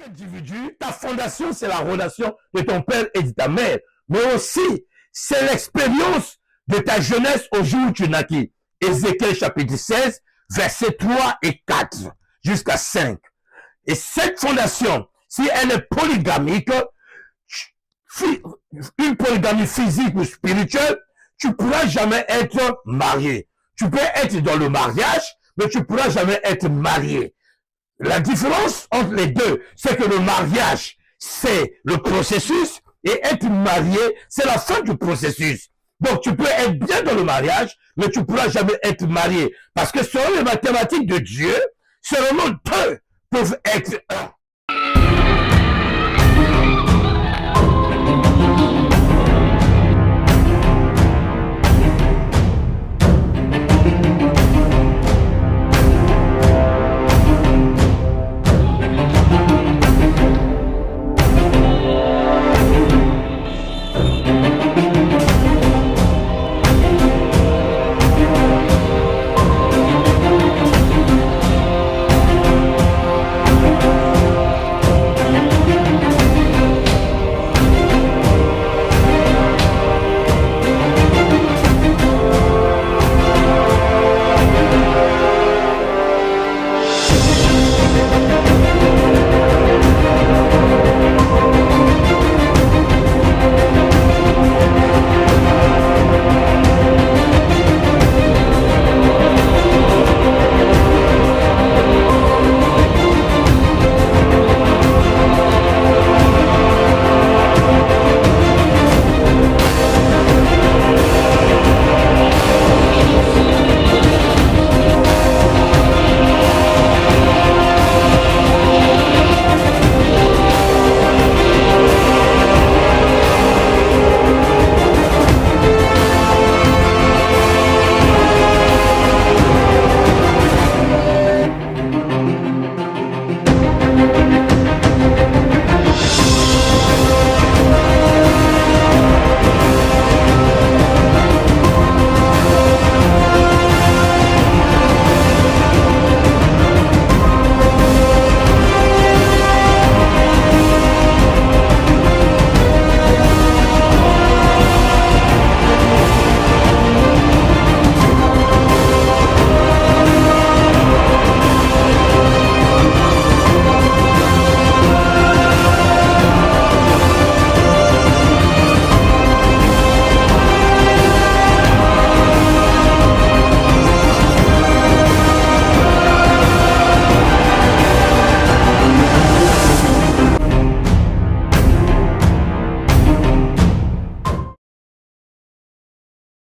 individu, ta fondation, c'est la relation de ton père et de ta mère. Mais aussi, c'est l'expérience de ta jeunesse au jour où tu naquis. Ézéchiel chapitre 16, versets 3 et 4 jusqu'à 5. Et cette fondation, si elle est polygamique, une polygamie physique ou spirituelle, tu ne pourras jamais être marié. Tu peux être dans le mariage, mais tu ne pourras jamais être marié. La différence entre les deux, c'est que le mariage, c'est le processus, et être marié, c'est la fin du processus. Donc, tu peux être bien dans le mariage, mais tu ne pourras jamais être marié. Parce que selon les mathématiques de Dieu, seulement deux peuvent être un.